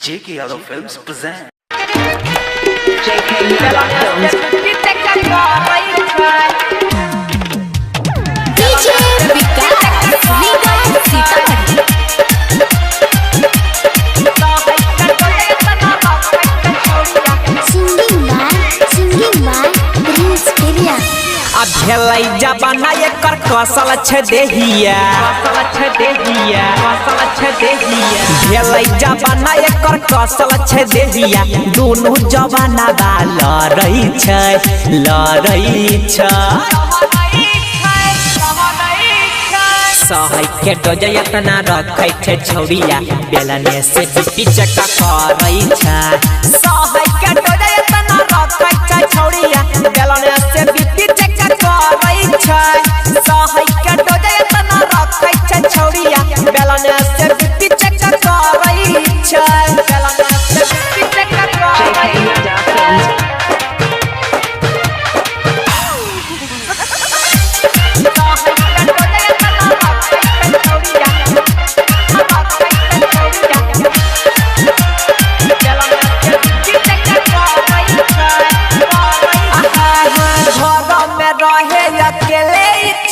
JK Yadav Films present. JK Yadav Films. DJ Vikas लीगा Sitamarhi singing by Prince पेरिया अब भेलै जबाना एकर कौशल छ देहिया भेलै जबाना एकर कौशल छ देहिया दोनों जबाना बा लड़ै छै सहै के डोजे इतना रखै छै छौरिया बेलने से पिटी चक्का करै छै सहै के डोजे इतना रखै छै छौरिया बेलने से पिटी चक्का करै छै सहै के डोजे इतना रखै छै छौरिया बेलने से पिटी चक्का करै छै बेलने से पिटी चक्का करै JK Yadav Films.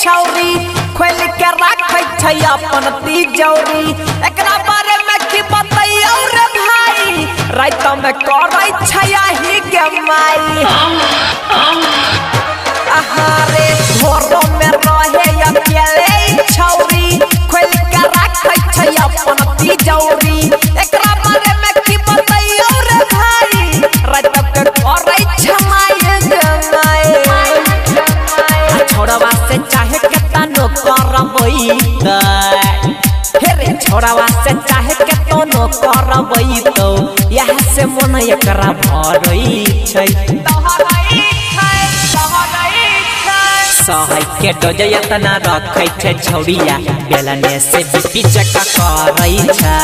छौरी खोल के रखै छै अपन तिजौरी एकरा बारे में की बतैयौ रे भाई रात में करै छै आही के माई रे घोरो में रहे अकेले छौरी खोल के रखै छै अपन तिजौरी एकरा बारे में की बतैयौ रे भाई रात के करै छै माई के माई छोड़वा से चाहे केतनो करबै रे छोड़वा से चाहे केतनो करबै तो यह से मन एकरा भरै छै सहै के डोजे इतना रखै छै छौरिया बेलने से पिटी चक्का करै छै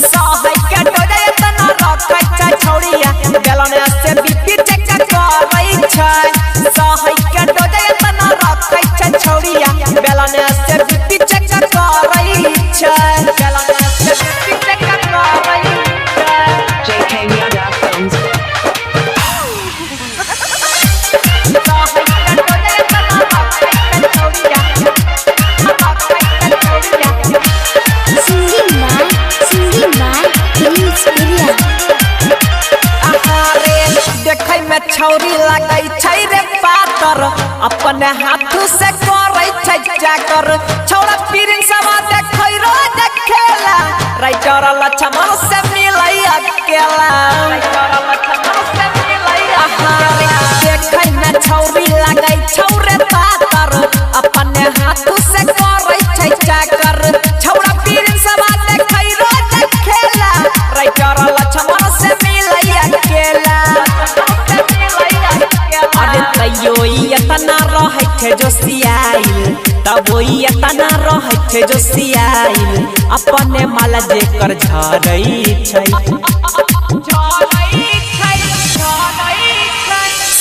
सहै के डोजे इतना रखै छै छौरिया बेलने से पिटी चक्का करै छै सहै के डोजे इतना रखै छै छौरिया बेलने से पिटी चक्का करै छै बेलने से पिटी चक्का करै छै JK Yadav Films. Singing by Prince पेरिया देखै में छौरी लागै छै रे पातर अपने हाथ से करै छै जाकर छौरा पीरिन सवा देखै रो देखेला राइटर लछमन से मिलै अकेला देखै में छौरी लागै छौरे पातर अपने हाथ से करै छै जाकर छौरा पीरिन सवा देखै रो देखेला राइटर लछमन से मिलै अकेला अरे तैयो इतना रहै छै जोशियाइल तबो इतना रहै छै जोशियाइल अपने माला जेकर झरै छै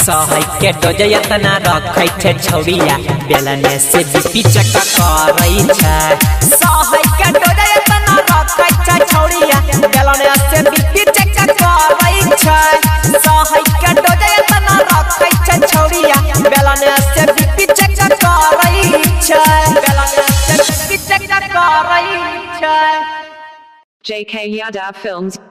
सहै के डोजे इतना रखै छै छौरिया बेलने से पिटी चक्का करै छै सहै के डोजे इतना रखै छै छौरिया बेलने से पिटी चक्का करै छै सहै के डोजे इतना रखै छै छौरिया बेलने से पिटी चक्का करै छै बेलने से पिटी चक्का करै छै JK Yadav Films.